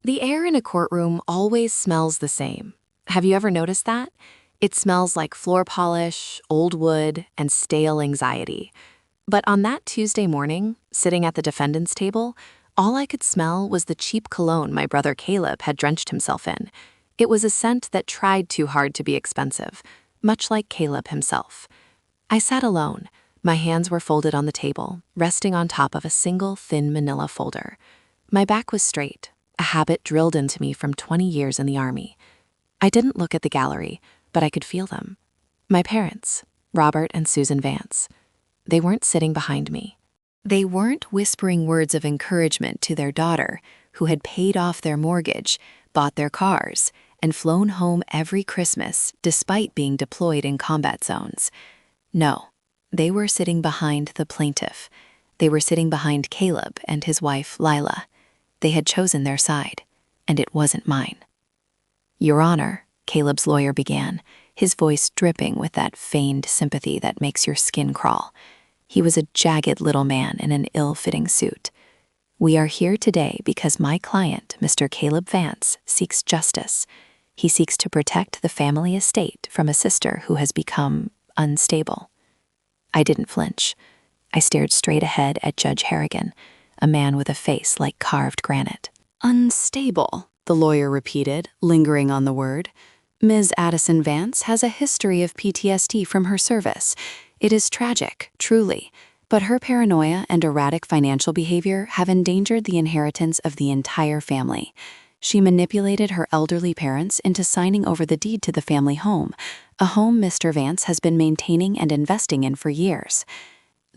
The air in a courtroom always smells the same. Have you ever noticed that? It smells like floor polish, old wood, and stale anxiety. But on that Tuesday morning, sitting at the defendant's table, all I could smell was the cheap cologne my brother Caleb had drenched himself in. It was a scent that tried too hard to be expensive, much like Caleb himself. I sat alone. My hands were folded on the table, resting on top of a single thin manila folder. My back was straight, a habit drilled into me from 20 years in the Army. I didn't look at the gallery, but I could feel them. My parents, Robert and Susan Vance. They weren't sitting behind me. They weren't whispering words of encouragement to their daughter, who had paid off their mortgage, bought their cars, and flown home every Christmas despite being deployed in combat zones. No, they were sitting behind the plaintiff. They were sitting behind Caleb and his wife, Lila. They had chosen their side, and it wasn't mine. Your Honor, Caleb's lawyer began, his voice dripping with that feigned sympathy that makes your skin crawl. He was a jagged little man in an ill-fitting suit. We are here today because my client, Mr. Caleb Vance, seeks justice. He seeks to protect the family estate from a sister who has become unstable. I didn't flinch. I stared straight ahead at Judge Harrigan, a man with a face like carved granite. Unstable, the lawyer repeated, lingering on the word. Ms. Addison Vance has a history of PTSD from her service. It is tragic, truly, but her paranoia and erratic financial behavior have endangered the inheritance of the entire family. She manipulated her elderly parents into signing over the deed to the family home, a home Mr. Vance has been maintaining and investing in for years.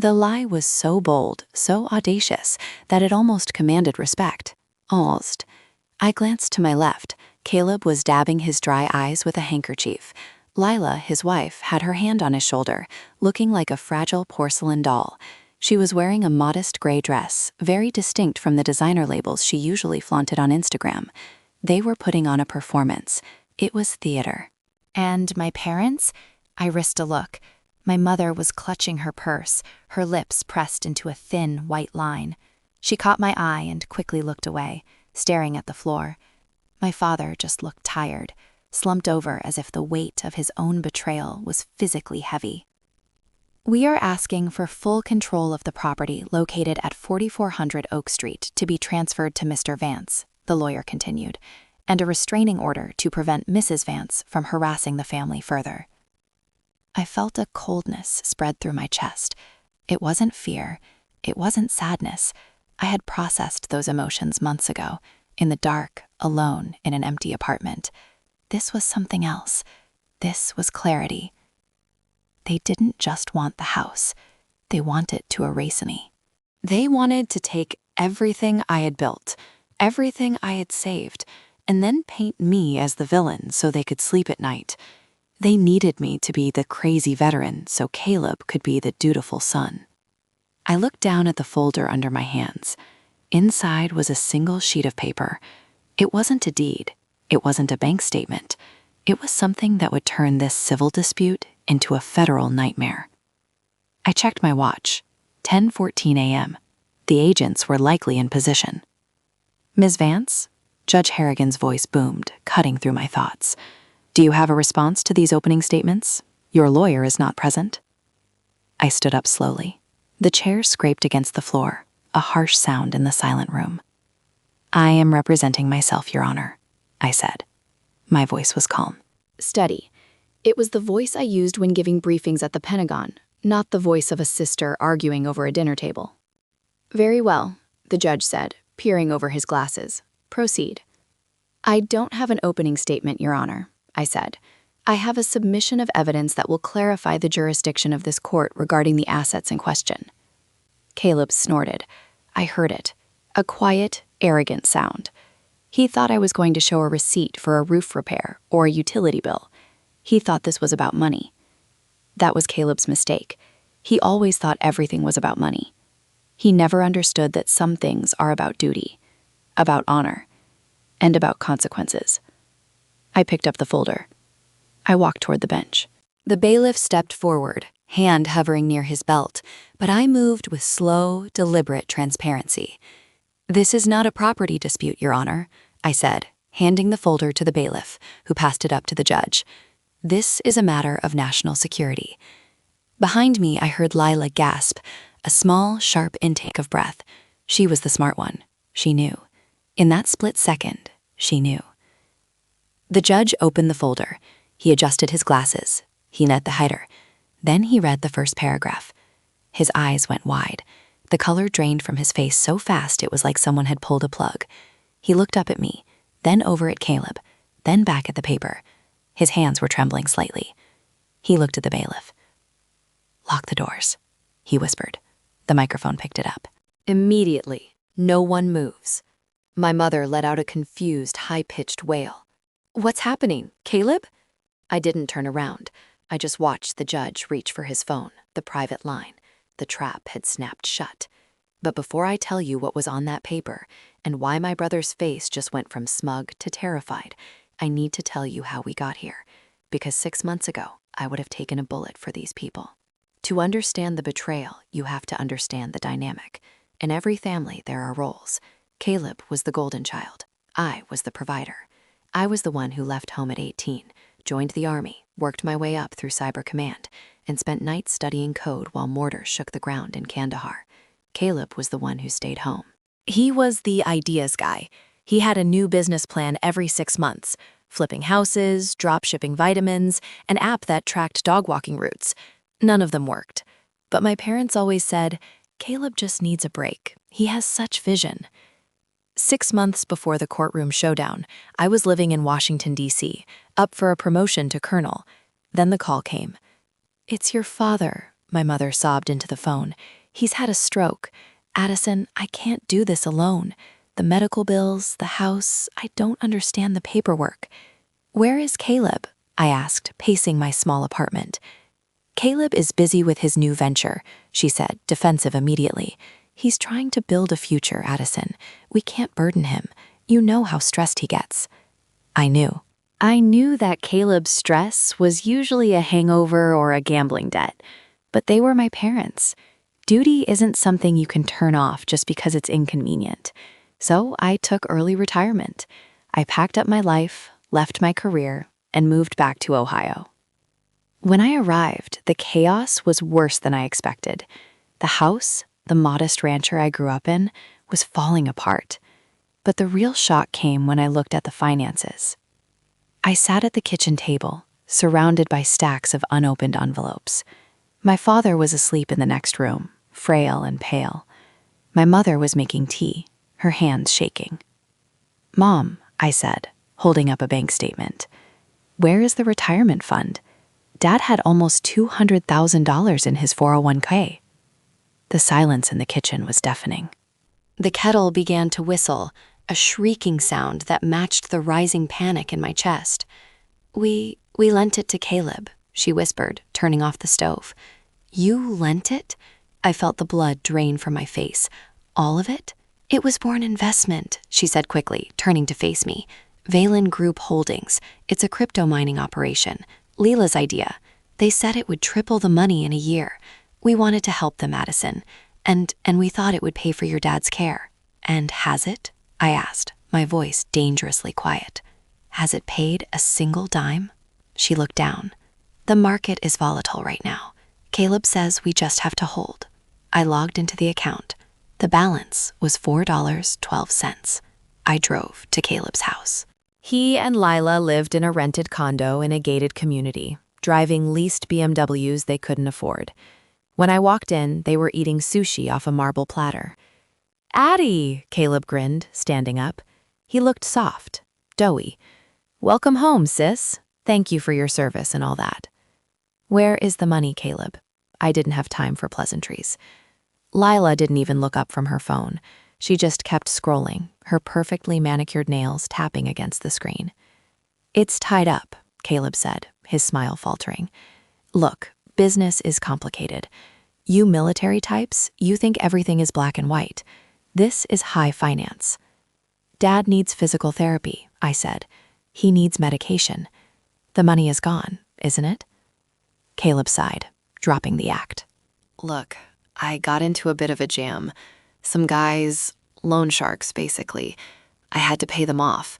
The lie was so bold, so audacious, that it almost commanded respect. Almost. I glanced to my left. Caleb was dabbing his dry eyes with a handkerchief. Lila, his wife, had her hand on his shoulder, looking like a fragile porcelain doll. She was wearing a modest gray dress, very distinct from the designer labels she usually flaunted on Instagram. They were putting on a performance. It was theater. And my parents? I risked a look. My mother was clutching her purse, her lips pressed into a thin, white line. She caught my eye and quickly looked away, staring at the floor. My father just looked tired, slumped over as if the weight of his own betrayal was physically heavy. We are asking for full control of the property located at 4400 Oak Street to be transferred to Mr. Vance, the lawyer continued, and a restraining order to prevent Mrs. Vance from harassing the family further. I felt a coldness spread through my chest. It wasn't fear. It wasn't sadness. I had processed those emotions months ago, in the dark, alone in an empty apartment. This was something else. This was clarity. They didn't just want the house. They wanted to erase me. They wanted to take everything I had built, everything I had saved, and then paint me as the villain so they could sleep at night. They needed me to be the crazy veteran so Caleb could be the dutiful son. I looked down at the folder under my hands. Inside was a single sheet of paper. It wasn't a deed. It wasn't a bank statement. It was something that would turn this civil dispute into a federal nightmare. I checked my watch. 10:14 a.m. The agents were likely in position. Ms. Vance? Judge Harrigan's voice boomed, cutting through my thoughts. Do you have a response to these opening statements? Your lawyer is not present. I stood up slowly. The chair scraped against the floor, a harsh sound in the silent room. I am representing myself, Your Honor, I said. My voice was calm. Steady. It was the voice I used when giving briefings at the Pentagon, not the voice of a sister arguing over a dinner table. Very well, the judge said, peering over his glasses. Proceed. I don't have an opening statement, Your Honor, I said. I have a submission of evidence that will clarify the jurisdiction of this court regarding the assets in question. Caleb snorted. I heard it. A quiet, arrogant sound. He thought I was going to show a receipt for a roof repair or a utility bill. He thought this was about money. That was Caleb's mistake. He always thought everything was about money. He never understood that some things are about duty, about honor, and about consequences. I picked up the folder. I walked toward the bench. The bailiff stepped forward, hand hovering near his belt, but I moved with slow, deliberate transparency. This is not a property dispute, Your Honor. I said, handing the folder to the bailiff, who passed it up to the judge. This is a matter of national security. Behind me, I heard Lila gasp, a small, sharp intake of breath. She was the smart one. She knew. In that split second, she knew. The judge opened the folder. He adjusted his glasses. He knit the header. Then he read the first paragraph. His eyes went wide. The color drained from his face so fast it was like someone had pulled a plug. He looked up at me, then over at Caleb, then back at the paper. His hands were trembling slightly. He looked at the bailiff. "Lock the doors," he whispered. The microphone picked it up. Immediately, no one moves. My mother let out a confused, high-pitched wail. "What's happening, Caleb?" I didn't turn around. I just watched the judge reach for his phone, the private line. The trap had snapped shut. But before I tell you what was on that paper and why my brother's face just went from smug to terrified, I need to tell you how we got here. Because 6 months ago, I would have taken a bullet for these people. To understand the betrayal, you have to understand the dynamic. In every family, there are roles. Caleb was the golden child. I was the provider. I was the one who left home at 18, joined the army, worked my way up through Cyber Command, and spent nights studying code while mortars shook the ground in Kandahar. Caleb was the one who stayed home. He was the ideas guy. He had a new business plan every 6 months, flipping houses, drop shipping vitamins, an app that tracked dog walking routes. None of them worked. But my parents always said, "Caleb just needs a break. He has such vision." 6 months before the courtroom showdown, I was living in Washington, D.C., up for a promotion to colonel. Then the call came. "It's your father," my mother sobbed into the phone. "He's had a stroke. Addison, I can't do this alone. The medical bills, the house, I don't understand the paperwork." "Where is Caleb?" I asked, pacing my small apartment. "Caleb is busy with his new venture," she said, defensive immediately. "He's trying to build a future, Addison. We can't burden him. You know how stressed he gets." I knew. I knew that Caleb's stress was usually a hangover or a gambling debt, but they were my parents. Duty isn't something you can turn off just because it's inconvenient. So I took early retirement. I packed up my life, left my career, and moved back to Ohio. When I arrived, the chaos was worse than I expected. The house, the modest rancher I grew up in, was falling apart. But the real shock came when I looked at the finances. I sat at the kitchen table, surrounded by stacks of unopened envelopes. My father was asleep in the next room, frail and pale. My mother was making tea, her hands shaking. "Mom," I said, holding up a bank statement, "where is the retirement fund? Dad had almost $200,000 in his 401k. The silence in the kitchen was deafening. The kettle began to whistle, a shrieking sound that matched the rising panic in my chest. We lent it to Caleb," she whispered, turning off the stove. "You lent it?" I felt the blood drain from my face. "All of it?" "It was for an investment," she said quickly, turning to face me. "Valen Group Holdings. It's a crypto mining operation. Leela's idea. They said it would triple the money in a year. We wanted to help them, Addison. And we thought it would pay for your dad's care." "And has it?" I asked, my voice dangerously quiet. "Has it paid a single dime?" She looked down. "The market is volatile right now. Caleb says we just have to hold." I logged into the account. The balance was $4.12. I drove to Caleb's house. He and Lila lived in a rented condo in a gated community, driving leased BMWs they couldn't afford. When I walked in, they were eating sushi off a marble platter. "Addie," Caleb grinned, standing up. He looked soft, doughy. "Welcome home, sis. Thank you for your service and all that." "Where is the money, Caleb?" I didn't have time for pleasantries. Lila didn't even look up from her phone. She just kept scrolling, her perfectly manicured nails tapping against the screen. "It's tied up," Caleb said, his smile faltering. "Look, business is complicated. You military types, you think everything is black and white. This is high finance." "Dad needs physical therapy," I said. "He needs medication. The money is gone, isn't it?" Caleb sighed, dropping the act. "Look, I got into a bit of a jam. Some guys, loan sharks basically. I had to pay them off.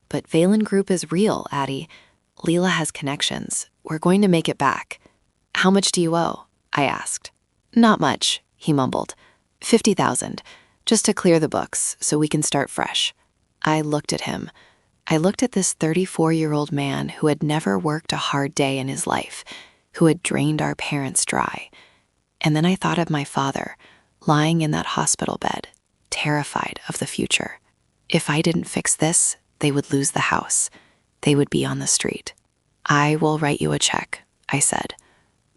But Valen Group is real, Addie. Leela has connections. We're going to make it back. How much do you owe? I asked. Not much, he mumbled. 50,000, just to clear the books so we can start fresh. I looked at him. I looked at this 34-year-old man who had never worked a hard day in his life, who had drained our parents dry. And then I thought of my father, lying in that hospital bed, terrified of the future. If I didn't fix this, they would lose the house. They would be on the street. I will write you a check, I said.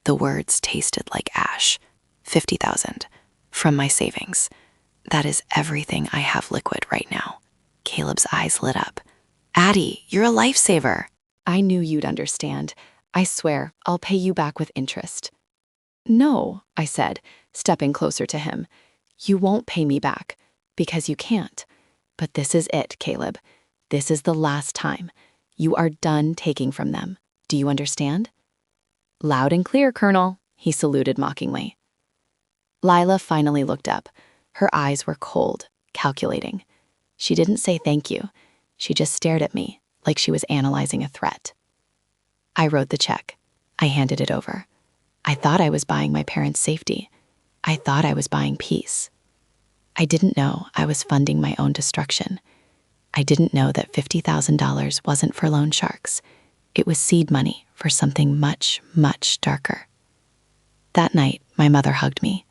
The words tasted like ash. 50,000 from my savings. That is everything I have liquid right now. Caleb's eyes lit up. Addie, you're a lifesaver. I knew you'd understand. I swear, I'll pay you back with interest. No, I said, stepping closer to him. You won't pay me back, because you can't. But this is it, Caleb. This is the last time. You are done taking from them. Do you understand? Loud and clear, Colonel, he saluted mockingly. Lila finally looked up. Her eyes were cold, calculating. She didn't say thank you. She just stared at me, like she was analyzing a threat. I wrote the check. I handed it over. I thought I was buying my parents' safety. I thought I was buying peace. I didn't know I was funding my own destruction. I didn't know that $50,000 wasn't for loan sharks. It was seed money for something much, much darker. That night, my mother hugged me.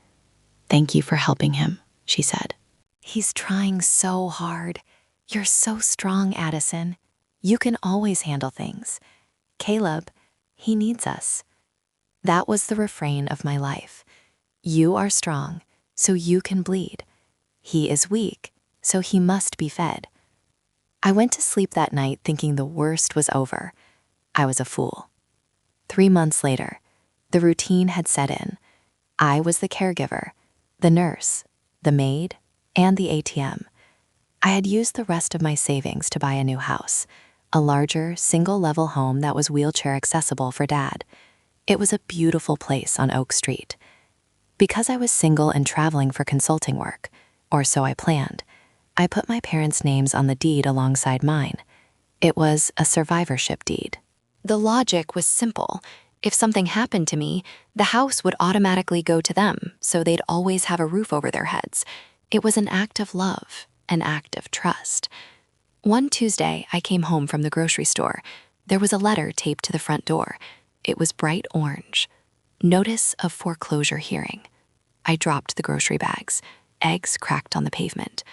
Thank you for helping him, she said. He's trying so hard. You're so strong, Addison. You can always handle things. Caleb, he needs us. That was the refrain of my life. You are strong, so you can bleed. He is weak, so he must be fed. I went to sleep that night thinking the worst was over. I was a fool. 3 months later, the routine had set in. I was the caregiver, the nurse, the maid, and the ATM. I had used the rest of my savings to buy a new house, a larger, single-level home that was wheelchair accessible for Dad. It was a beautiful place on Oak Street. Because I was single and traveling for consulting work, or so I planned, I put my parents' names on the deed alongside mine. It was a survivorship deed. The logic was simple. If something happened to me, the house would automatically go to them, so they'd always have a roof over their heads. It was an act of love, an act of trust. One Tuesday, I came home from the grocery store. There was a letter taped to the front door. It was bright orange. Notice of foreclosure hearing. I dropped the grocery bags. Eggs cracked on the pavement.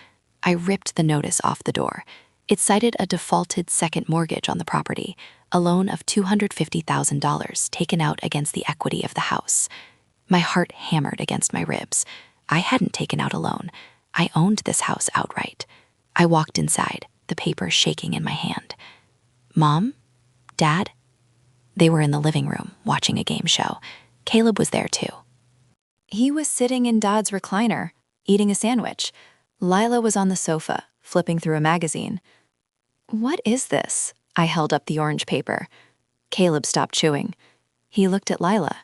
I ripped the notice off the door. It cited a defaulted second mortgage on the property, a loan of $250,000 taken out against the equity of the house. My heart hammered against my ribs. I hadn't taken out a loan. I owned this house outright. I walked inside, the paper shaking in my hand. Mom? Dad? They were in the living room, watching a game show. Caleb was there too. He was sitting in Dad's recliner, eating a sandwich. Lila was on the sofa, flipping through a magazine. What is this? I held up the orange paper. Caleb stopped chewing. He looked at Lila.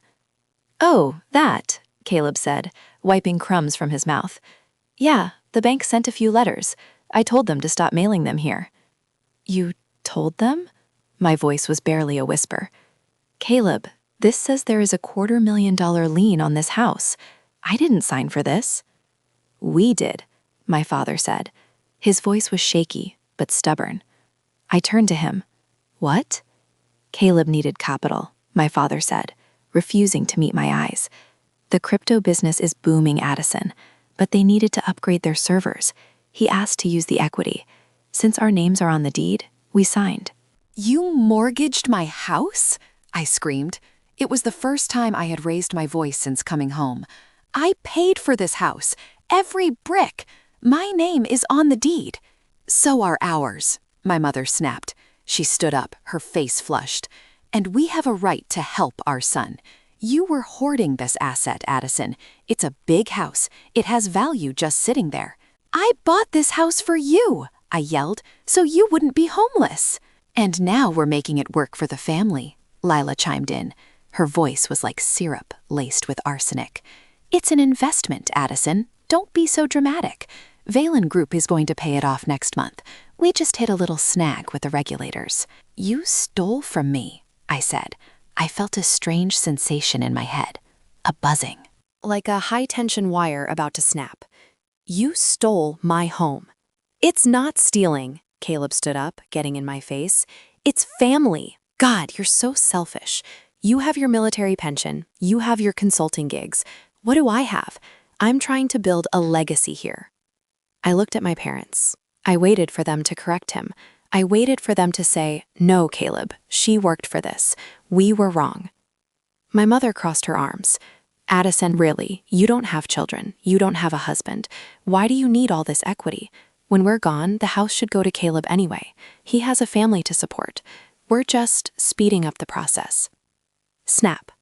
Oh, that, Caleb said, wiping crumbs from his mouth. Yeah, the bank sent a few letters. I told them to stop mailing them here. You told them? My voice was barely a whisper. Caleb, this says there is a $250,000 lien on this house. I didn't sign for this. We did, my father said. His voice was shaky, but stubborn. I turned to him. What? Caleb needed capital, my father said, refusing to meet my eyes. The crypto business is booming, Addison, but they needed to upgrade their servers. He asked to use the equity. Since our names are on the deed, we signed. You mortgaged my house? I screamed. It was the first time I had raised my voice since coming home. I paid for this house. Every brick. My name is on the deed. So are ours, my mother snapped. She stood up, her face flushed. And we have a right to help our son. You were hoarding this asset, Addison. It's a big house. It has value just sitting there. I bought this house for you, I yelled, so you wouldn't be homeless. And now we're making it work for the family, Lila chimed in. Her voice was like syrup laced with arsenic. It's an investment, Addison. Don't be so dramatic. Valen Group is going to pay it off next month. We just hit a little snag with the regulators. You stole from me, I said. I felt a strange sensation in my head, a buzzing. Like a high-tension wire about to snap. You stole my home. It's not stealing, Caleb stood up, getting in my face. It's family. God, you're so selfish. You have your military pension. You have your consulting gigs. What do I have? I'm trying to build a legacy here. I looked at my parents. I waited for them to correct him. I waited for them to say, no, Caleb, she worked for this. We were wrong. My mother crossed her arms. Addison, really, you don't have children. You don't have a husband. Why do you need all this equity? When we're gone, the house should go to Caleb anyway. He has a family to support. We're just speeding up the process. Snap.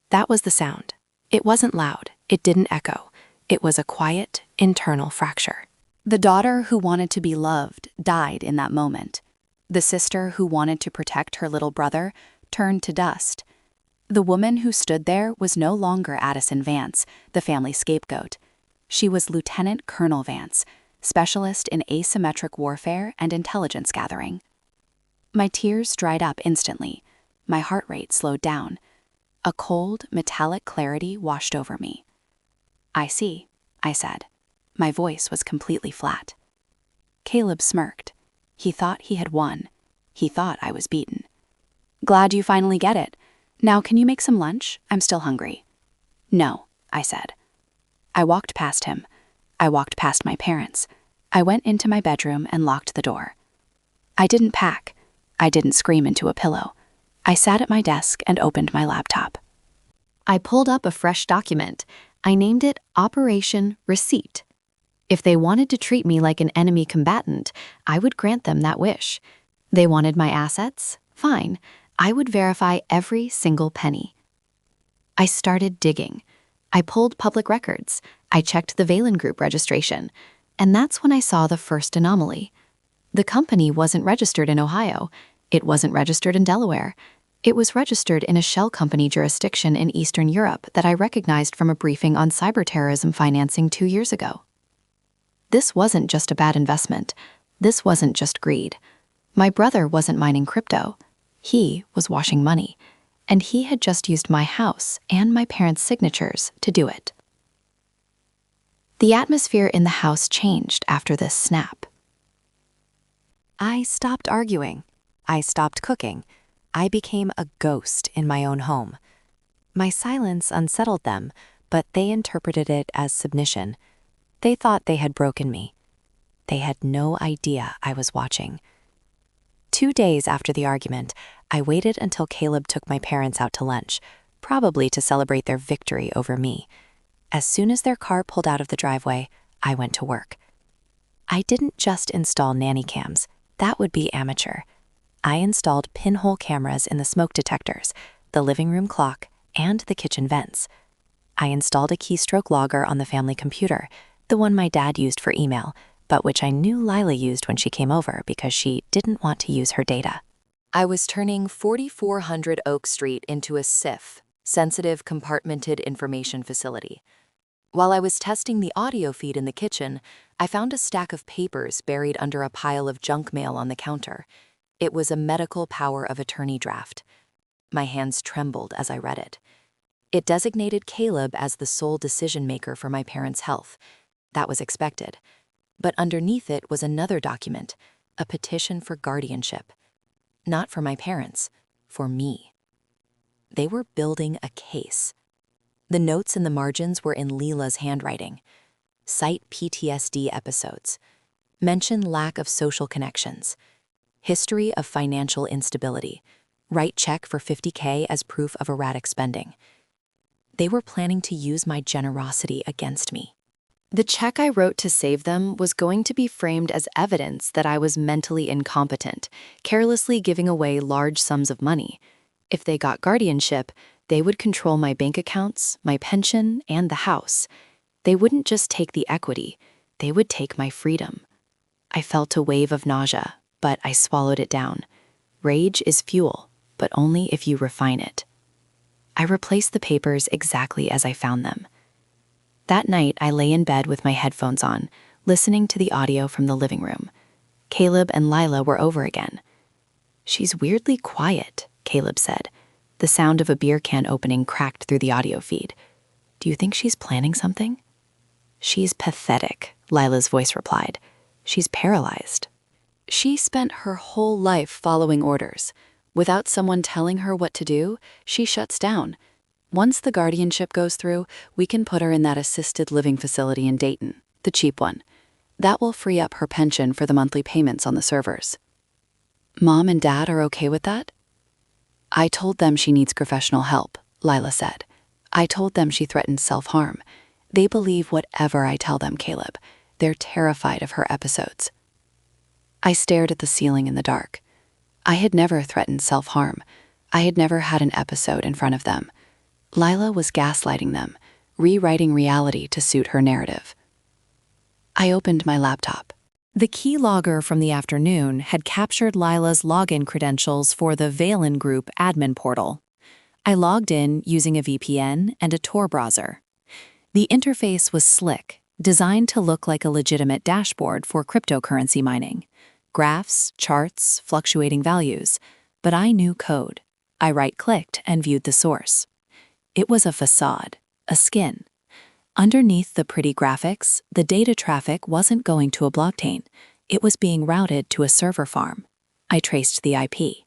That was the sound. It wasn't loud. It didn't echo. It was a quiet, internal fracture. The daughter who wanted to be loved died in that moment. The sister who wanted to protect her little brother turned to dust. The woman who stood there was no longer Addison Vance, the family scapegoat. She was Lieutenant Colonel Vance, specialist in asymmetric warfare and intelligence gathering. My tears dried up instantly. My heart rate slowed down. A cold, metallic clarity washed over me. I see, I said. My voice was completely flat. Caleb smirked. He thought he had won. He thought I was beaten. Glad you finally get it. Now can you make some lunch? I'm still hungry. No, I said. I walked past him. I walked past my parents. I went into my bedroom and locked the door. I didn't pack. I didn't scream into a pillow. I sat at my desk and opened my laptop. I pulled up a fresh document. I named it Operation Receipt. If they wanted to treat me like an enemy combatant, I would grant them that wish. They wanted my assets? Fine. I would verify every single penny. I started digging. I pulled public records. I checked the Valen Group registration. And that's when I saw the first anomaly. The company wasn't registered in Ohio. It wasn't registered in Delaware. It was registered in a shell company jurisdiction in Eastern Europe that I recognized from a briefing on cyberterrorism financing 2 years ago. This wasn't just a bad investment. This wasn't just greed. My brother wasn't mining crypto. He was washing money. And he had just used my house and my parents' signatures to do it. The atmosphere in the house changed after this snap. I stopped arguing. I stopped cooking. I became a ghost in my own home. My silence unsettled them, but they interpreted it as submission. They thought they had broken me. They had no idea I was watching. 2 days after the argument, I waited until Caleb took my parents out to lunch, probably to celebrate their victory over me. As soon as their car pulled out of the driveway, I went to work. I didn't just install nanny cams. That would be amateur. I installed pinhole cameras in the smoke detectors, the living room clock, and the kitchen vents. I installed a keystroke logger on the family computer, the one my dad used for email, but which I knew Lila used when she came over because she didn't want to use her data. I was turning 4400 Oak Street into a SIF, Sensitive Compartmented Information Facility. While I was testing the audio feed in the kitchen, I found a stack of papers buried under a pile of junk mail on the counter. It was a medical power of attorney draft. My hands trembled as I read it. It designated Caleb as the sole decision-maker for my parents' health. That was expected. But underneath it was another document, a petition for guardianship. Not for my parents, for me. They were building a case. The notes in the margins were in Leela's handwriting. Cite PTSD episodes. Mention lack of social connections. History of financial instability. Write check for $50K as proof of erratic spending. They were planning to use my generosity against me. The check I wrote to save them was going to be framed as evidence that I was mentally incompetent, carelessly giving away large sums of money. If they got guardianship, they would control my bank accounts, my pension, and the house. They wouldn't just take the equity, they would take my freedom. I felt a wave of nausea, but I swallowed it down. Rage is fuel, but only if you refine it. I replaced the papers exactly as I found them. That night, I lay in bed with my headphones on, listening to the audio from the living room. Caleb and Lila were over again. "She's weirdly quiet," Caleb said. The sound of a beer can opening cracked through the audio feed. "Do you think she's planning something?" "She's pathetic," Lila's voice replied. "She's paralyzed. She spent her whole life following orders. Without someone telling her what to do, she shuts down. Once the guardianship goes through, we can put her in that assisted living facility in Dayton, the cheap one. That will free up her pension for the monthly payments on the servers." "Mom and Dad are okay with that?" "I told them she needs professional help," Lila said. "I told them she threatens self-harm. They believe whatever I tell them, Caleb. They're terrified of her episodes." I stared at the ceiling in the dark. I had never threatened self-harm. I had never had an episode in front of them. Lila was gaslighting them, rewriting reality to suit her narrative. I opened my laptop. The keylogger from the afternoon had captured Lila's login credentials for the Valen Group admin portal. I logged in using a VPN and a Tor browser. The interface was slick, designed to look like a legitimate dashboard for cryptocurrency mining. Graphs, charts, fluctuating values. But I knew code. I right-clicked and viewed the source. It was a facade, a skin. Underneath the pretty graphics, the data traffic wasn't going to a blockchain. It was being routed to a server farm. I traced the IP.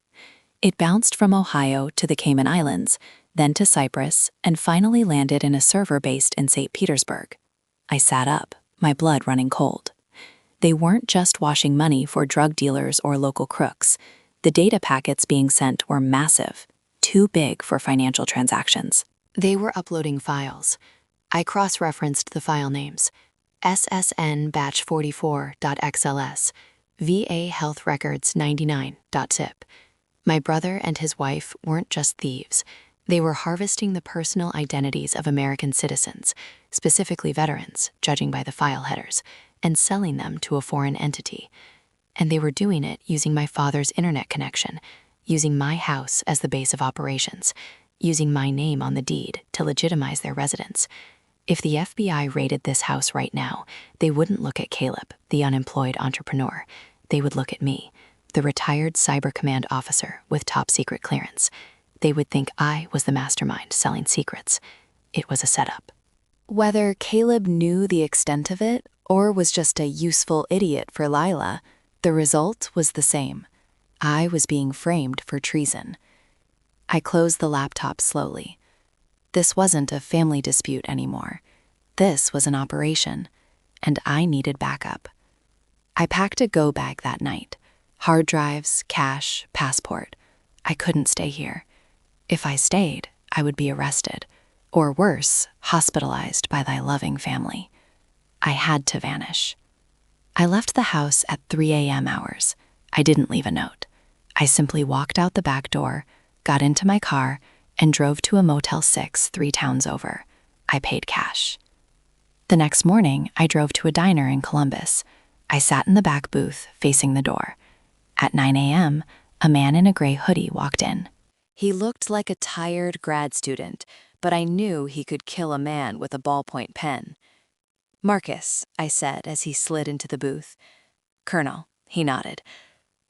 It bounced from Ohio to the Cayman Islands, then to Cyprus, and finally landed in a server based in St. Petersburg. I sat up, my blood running cold. They weren't just washing money for drug dealers or local crooks. The data packets being sent were massive, too big for financial transactions. They were uploading files. I cross-referenced the file names: SSN batch 44.xls, VA Health Records 99.zip. My brother and his wife weren't just thieves. They were harvesting the personal identities of American citizens, specifically veterans, judging by the file headers, and selling them to a foreign entity. And they were doing it using my father's internet connection, using my house as the base of operations, using my name on the deed to legitimize their residence. If the FBI raided this house right now, they wouldn't look at Caleb, the unemployed entrepreneur. They would look at me, the retired cyber command officer with top secret clearance. They would think I was the mastermind selling secrets. It was a setup. Whether Caleb knew the extent of it or was just a useful idiot for Lila, the result was the same. I was being framed for treason. I closed the laptop slowly. This wasn't a family dispute anymore. This was an operation, and I needed backup. I packed a go bag that night. Hard drives, cash, passport. I couldn't stay here. If I stayed, I would be arrested, or worse, hospitalized by thy loving family. I had to vanish. I left the house at 3 a.m. hours. I didn't leave a note. I simply walked out the back door, got into my car, and drove to a Motel 6 3 towns over. I paid cash. The next morning, I drove to a diner in Columbus. I sat in the back booth, facing the door. At 9 a.m., a man in a gray hoodie walked in. He looked like a tired grad student, but I knew he could kill a man with a ballpoint pen. "Marcus," I said as he slid into the booth. "Colonel," he nodded.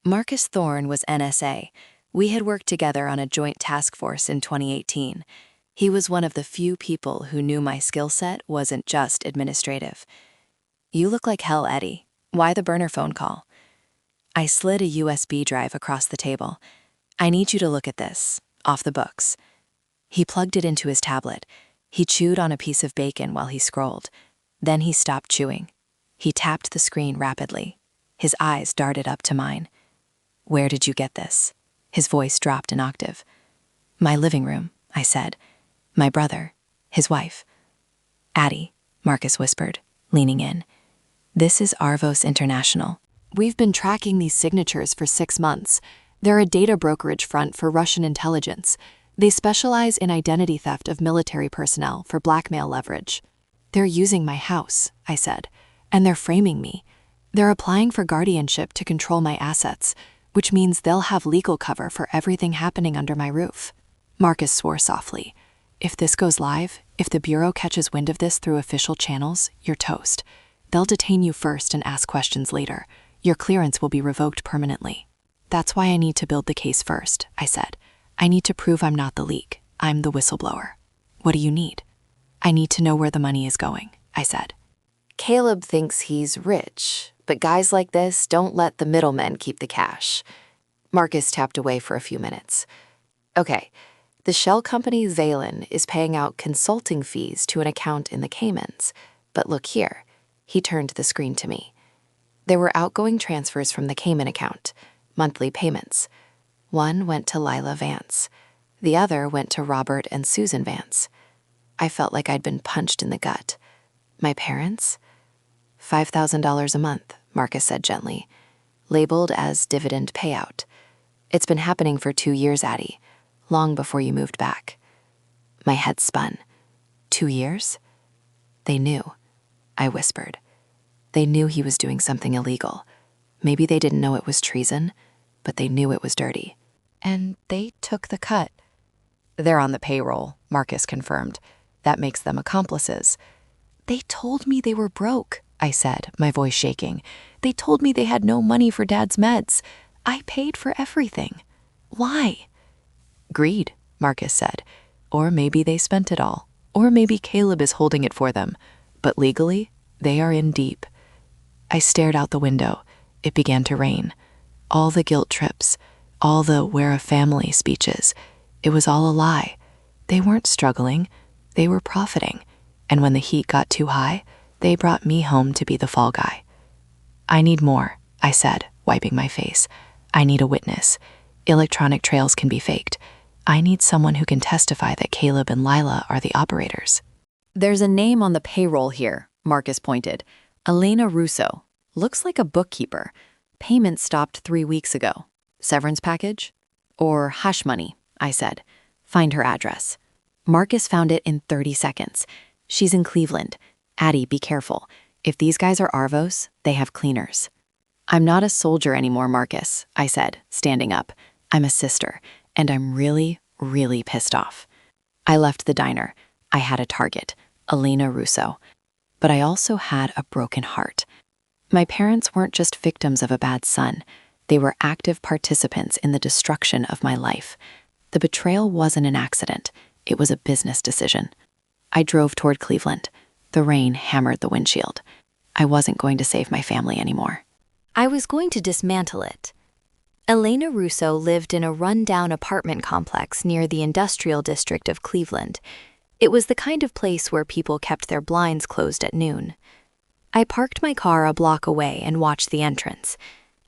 Marcus Thorne was NSA. We had worked together on a joint task force in 2018. He was one of the few people who knew my skill set wasn't just administrative. "You look like hell, Eddie. Why the burner phone call?" I slid a USB drive across the table. "I need you to look at this, off the books." He plugged it into his tablet. He chewed on a piece of bacon while he scrolled. Then he stopped chewing. He tapped the screen rapidly. His eyes darted up to mine. "Where did you get this?" His voice dropped an octave. "My living room," I said. "My brother, his wife." "Addie," Marcus whispered, leaning in. "This is Arvos International. We've been tracking these signatures for 6 months. They're a data brokerage front for Russian intelligence. They specialize in identity theft of military personnel for blackmail leverage." "They're using my house," I said, "and they're framing me. They're applying for guardianship to control my assets, which means they'll have legal cover for everything happening under my roof." Marcus swore softly. "If this goes live, if the Bureau catches wind of this through official channels, you're toast. They'll detain you first and ask questions later. Your clearance will be revoked permanently. That's why I need to build the case first, I said. I need to prove I'm not the leak. I'm the whistleblower. What do you need? I need to know where the money is going, I said. Caleb thinks he's rich, but guys like this don't let the middlemen keep the cash. Marcus tapped away for a few minutes. Okay, the shell company Valen is paying out consulting fees to an account in the Caymans. But look here. He turned the screen to me. There were outgoing transfers from the Cayman account, monthly payments. One went to Lila Vance. The other went to Robert and Susan Vance. I felt like I'd been punched in the gut. My parents? $5,000 a month, Marcus said gently, labeled as dividend payout. It's been happening for 2 years, Addie, long before you moved back. My head spun. 2 years? They knew, I whispered. They knew he was doing something illegal. Maybe they didn't know it was treason, but they knew it was dirty. And they took the cut. They're on the payroll, Marcus confirmed. That makes them accomplices. They told me they were broke, I said, my voice shaking. They told me they had no money for Dad's meds. I paid for everything. Why? Greed, Marcus said. Or maybe they spent it all. Or maybe Caleb is holding it for them. But legally, they are in deep. I stared out the window. It began to rain. All the guilt trips, all the "we're a family" speeches. It was all a lie. They weren't struggling. They were profiting. And when the heat got too high, they brought me home to be the fall guy. I need more, I said, wiping my face. I need a witness. Electronic trails can be faked. I need someone who can testify that Caleb and Lila are the operators. There's a name on the payroll here, Marcus pointed. Elena Russo. Looks like a bookkeeper. Payment stopped 3 weeks ago. Severance package? Or hush money, I said. Find her address. Marcus found it in 30 seconds. She's in Cleveland. Addie, be careful. If these guys are Arvos, they have cleaners. I'm not a soldier anymore, Marcus, I said, standing up. I'm a sister, and I'm really, really pissed off. I left the diner. I had a target, Elena Russo. But I also had a broken heart. My parents weren't just victims of a bad son. They were active participants in the destruction of my life. The betrayal wasn't an accident. It was a business decision. I drove toward Cleveland. The rain hammered the windshield. I wasn't going to save my family anymore. I was going to dismantle it. Elena Russo lived in a run-down apartment complex near the industrial district of Cleveland. It was the kind of place where people kept their blinds closed at noon. I parked my car a block away and watched the entrance.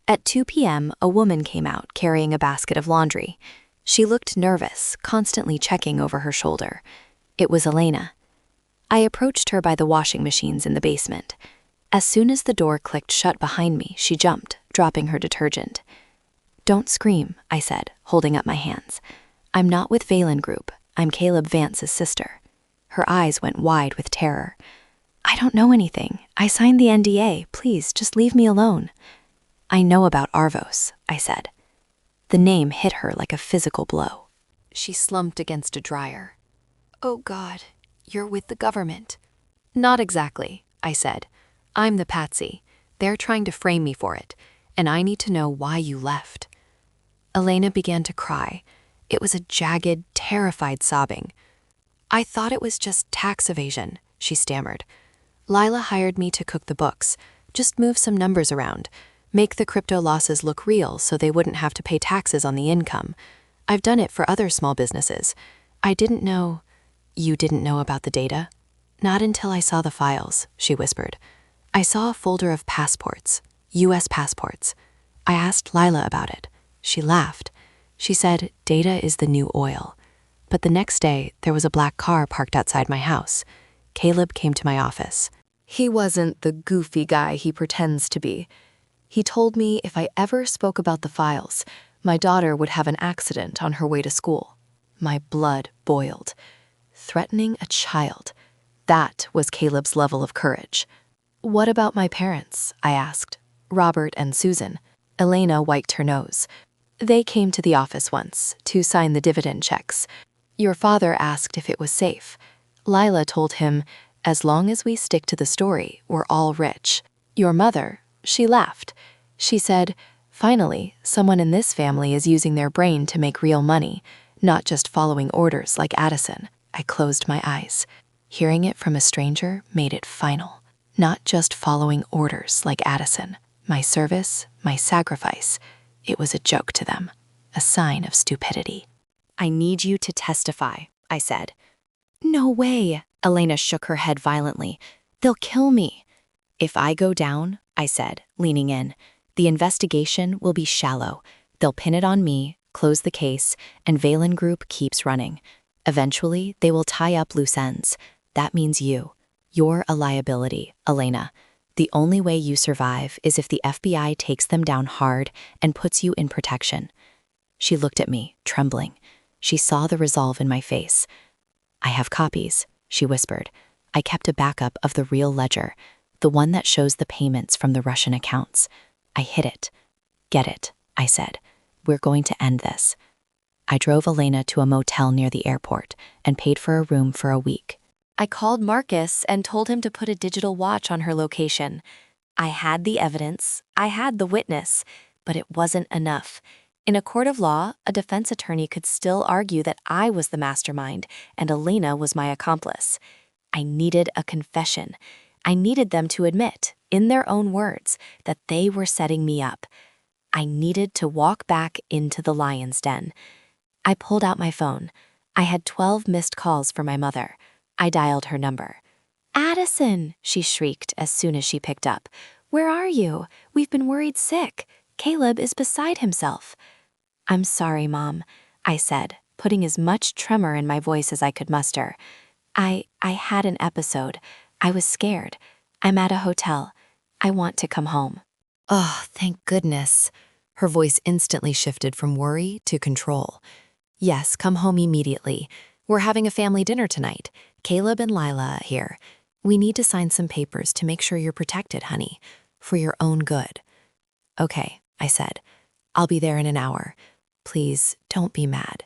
At 2 p.m., a woman came out carrying a basket of laundry. She looked nervous, constantly checking over her shoulder. It was Elena. I approached her by the washing machines in the basement. As soon as the door clicked shut behind me, she jumped, dropping her detergent. Don't scream, I said, holding up my hands. I'm not with Valen Group. I'm Caleb Vance's sister. Her eyes went wide with terror. I don't know anything. I signed the NDA. Please, just leave me alone. I know about Arvos, I said. The name hit her like a physical blow. She slumped against a dryer. Oh God, you're with the government. Not exactly, I said. I'm the patsy. They're trying to frame me for it, and I need to know why you left. Elena began to cry. It was a jagged, terrified sobbing. I thought it was just tax evasion, she stammered. Lila hired me to cook the books, just move some numbers around, make the crypto losses look real so they wouldn't have to pay taxes on the income. I've done it for other small businesses. I didn't know. You didn't know about the data? Not until I saw the files, she whispered. I saw a folder of passports, U.S. passports. I asked Lila about it. She laughed. She said, data is the new oil. But the next day, there was a black car parked outside my house. Caleb came to my office. He wasn't the goofy guy he pretends to be. He told me if I ever spoke about the files, my daughter would have an accident on her way to school. My blood boiled. Threatening a child. That was Caleb's level of courage. What about my parents? I asked. Robert and Susan. Elena wiped her nose. They came to the office once to sign the dividend checks. Your father asked if it was safe. Lila told him, as long as we stick to the story, we're all rich. Your mother, she laughed. She said, "Finally, someone in this family is using their brain to make real money, not just following orders like Addison." I closed my eyes. Hearing it from a stranger made it final. Not just following orders like Addison. My service, my sacrifice. It was a joke to them. A sign of stupidity. "I need you to testify," I said. "No way," Elena shook her head violently. "They'll kill me." "If I go down," I said, leaning in, "the investigation will be shallow. They'll pin it on me, close the case, and Valen Group keeps running. Eventually, they will tie up loose ends. That means you. You're a liability, Elena. The only way you survive is if the FBI takes them down hard and puts you in protection." She looked at me, trembling. She saw the resolve in my face. "I have copies," she whispered. "I kept a backup of the real ledger, the one that shows the payments from the Russian accounts. I hid it." "Get it," I said. "We're going to end this." I drove Elena to a motel near the airport and paid for a room for a week. I called Marcus and told him to put a digital watch on her location. I had the evidence, I had the witness, but it wasn't enough. In a court of law, a defense attorney could still argue that I was the mastermind and Elena was my accomplice. I needed a confession. I needed them to admit, in their own words, that they were setting me up. I needed to walk back into the lion's den. I pulled out my phone. I had 12 missed calls for my mother. I dialed her number. "Addison," she shrieked as soon as she picked up. "Where are you? We've been worried sick. Caleb is beside himself." "I'm sorry, Mom," I said, putting as much tremor in my voice as I could muster. I had an episode. I was scared. I'm at a hotel. I want to come home." Oh, thank goodness. Her voice instantly shifted from worry to control. "Yes, come home immediately. We're having a family dinner tonight. Caleb and Lila here. We need to sign some papers to make sure you're protected, honey. For your own good." "Okay," I said. "I'll be there in an hour. Please, don't be mad."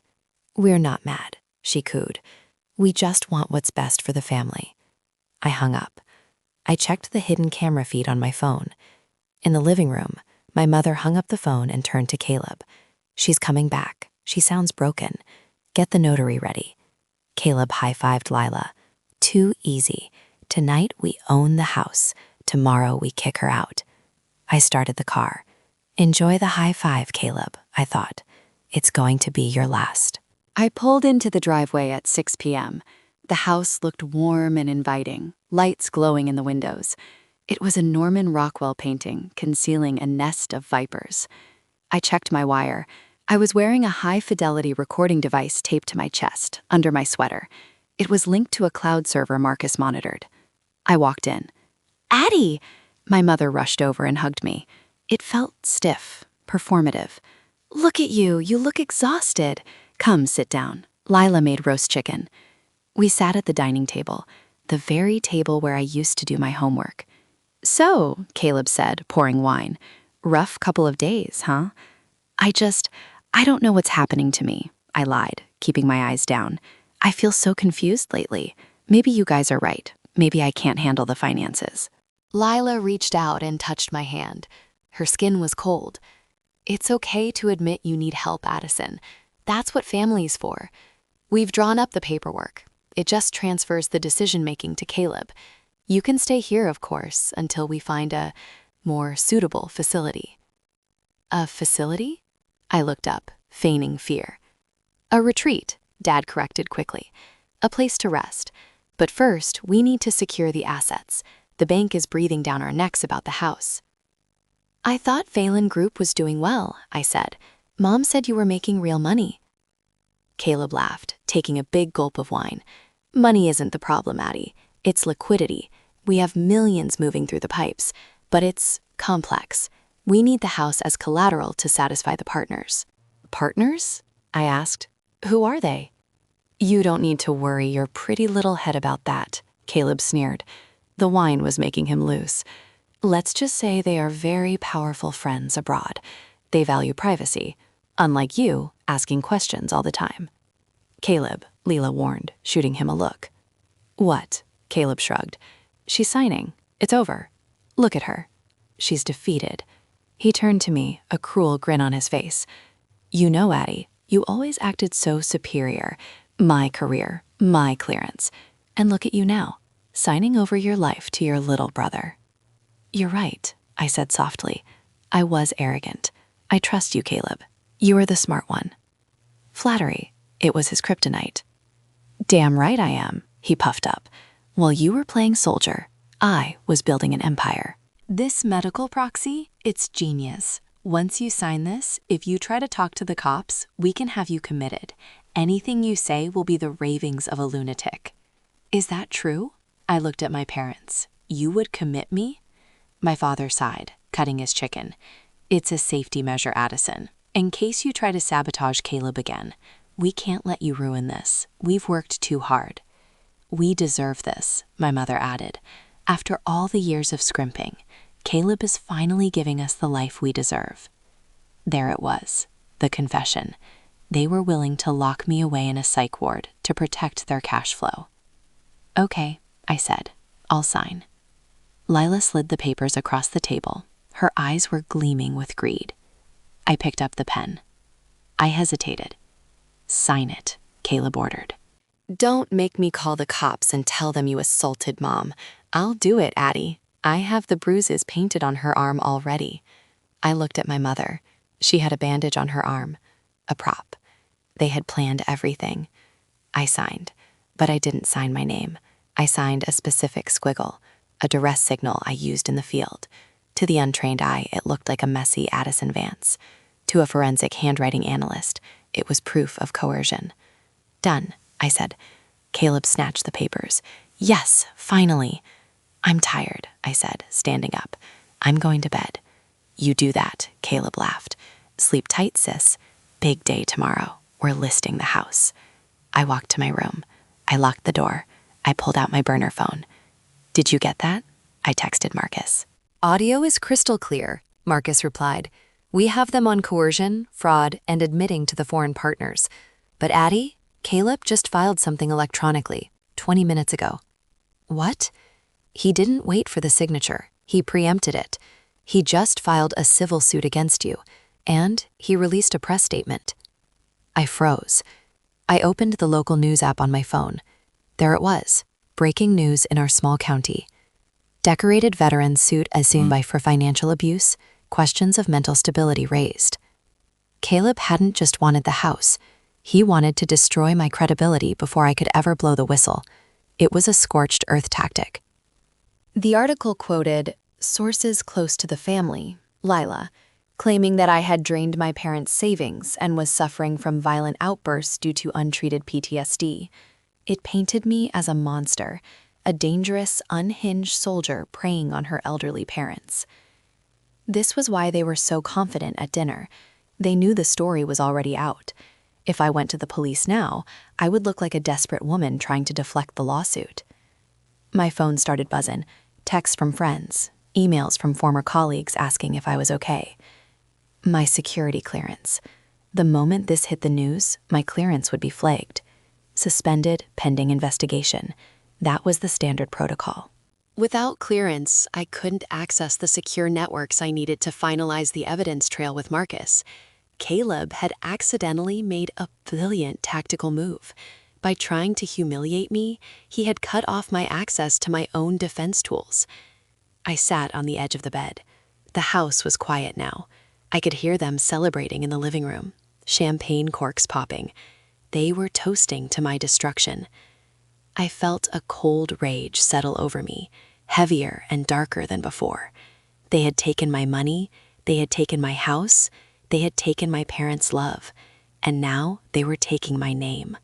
"We're not mad," she cooed. "We just want what's best for the family." I hung up. I checked the hidden camera feed on my phone. In the living room, my mother hung up the phone and turned to Caleb. "She's coming back. She sounds broken. Get the notary ready." Caleb high-fived Lila. "Too easy. Tonight we own the house. Tomorrow we kick her out." I started the car. "Enjoy the high five, Caleb," I thought. "It's going to be your last." I pulled into the driveway at 6 p.m. The house looked warm and inviting, lights glowing in the windows. It was a Norman Rockwell painting concealing a nest of vipers. I checked my wire. I was wearing a high-fidelity recording device taped to my chest, under my sweater. It was linked to a cloud server Marcus monitored. I walked in. "Addie!" My mother rushed over and hugged me. It felt stiff, performative. "Look at you. You look exhausted. Come, sit down." Lila made roast chicken. We sat at the dining table, the very table where I used to do my homework. "So," Caleb said, pouring wine, "rough couple of days, huh?" I don't know what's happening to me," I lied, keeping my eyes down. "I feel so confused lately. Maybe you guys are right. Maybe I can't handle the finances." Lila reached out and touched my hand. Her skin was cold. "It's okay to admit you need help, Addison. That's what family's for. We've drawn up the paperwork. It just transfers the decision-making to Caleb. You can stay here, of course, until we find a more suitable facility." "A facility?" I looked up, feigning fear. "A retreat," Dad corrected quickly. "A place to rest. But first, we need to secure the assets. The bank is breathing down our necks about the house." "I thought Valen Group was doing well," I said. "Mom said you were making real money." Caleb laughed, taking a big gulp of wine. "Money isn't the problem, Addie. It's liquidity. We have millions moving through the pipes, but it's complex. We need the house as collateral to satisfy the partners." "Partners?" I asked. "Who are they?" "You don't need to worry your pretty little head about that," Caleb sneered. The wine was making him loose. "Let's just say they are very powerful friends abroad. They value privacy, unlike you, asking questions all the time." "Caleb," Leela warned, shooting him a look. "What?" Caleb shrugged. "She's signing. It's over. Look at her. She's defeated." He turned to me, a cruel grin on his face. You know, Addie, you always acted so superior. My career, my clearance. And look at you now, signing over your life to your little brother. You're right, I said softly. I was arrogant. I trust you, Caleb. You are the smart one. Flattery. It was his kryptonite. Damn right I am, he puffed up. While you were playing soldier, I was building an empire. This medical proxy, it's genius. Once you sign this, if you try to talk to the cops, we can have you committed. Anything you say will be the ravings of a lunatic. Is that true? I looked at my parents. You would commit me? My father sighed, cutting his chicken. It's a safety measure, Addison. In case you try to sabotage Caleb again, we can't let you ruin this. We've worked too hard. We deserve this, my mother added. After all the years of scrimping, Caleb is finally giving us the life we deserve. There it was, the confession. They were willing to lock me away in a psych ward to protect their cash flow. Okay, I said, I'll sign. Lila slid the papers across the table. Her eyes were gleaming with greed. I picked up the pen. I hesitated. Sign it, Caleb ordered. Don't make me call the cops and tell them you assaulted Mom. I'll do it, Addie. I have the bruises painted on her arm already. I looked at my mother. She had a bandage on her arm, a prop. They had planned everything. I signed, but I didn't sign my name. I signed a specific squiggle, a duress signal I used in the field. To the untrained eye, it looked like a messy Addison Vance. To a forensic handwriting analyst, it was proof of coercion. Done, I said. Caleb snatched the papers. Yes, finally. I'm tired, I said, standing up. I'm going to bed. You do that, Caleb laughed. Sleep tight, sis. Big day tomorrow. We're listing the house. I walked to my room. I locked the door. I pulled out my burner phone. Did you get that? I texted Marcus. Audio is crystal clear, Marcus replied. We have them on coercion, fraud, and admitting to the foreign partners. But Addie, Caleb just filed something electronically, 20 minutes ago. What? He didn't wait for the signature. He preempted it. He just filed a civil suit against you, and he released a press statement. I froze. I opened the local news app on my phone. There it was, breaking news in our small county. Decorated veteran sued as seen by for financial abuse, questions of mental stability raised. Caleb hadn't just wanted the house. He wanted to destroy my credibility before I could ever blow the whistle. It was a scorched earth tactic. The article quoted sources close to the family, Lila, claiming that I had drained my parents' savings and was suffering from violent outbursts due to untreated PTSD. It painted me as a monster, a dangerous, unhinged soldier preying on her elderly parents. This was why they were so confident at dinner. They knew the story was already out. If I went to the police now, I would look like a desperate woman trying to deflect the lawsuit. My phone started buzzing. Texts from friends, emails from former colleagues asking if I was okay. My security clearance. The moment this hit the news, my clearance would be flagged. Suspended pending investigation. That was the standard protocol. Without clearance, I couldn't access the secure networks I needed to finalize the evidence trail with Marcus. Caleb had accidentally made a brilliant tactical move. By trying to humiliate me, he had cut off my access to my own defense tools. I sat on the edge of the bed. The house was quiet now. I could hear them celebrating in the living room, champagne corks popping. They were toasting to my destruction. I felt a cold rage settle over me, heavier and darker than before. They had taken my money, they had taken my house, they had taken my parents' love, and now they were taking my name.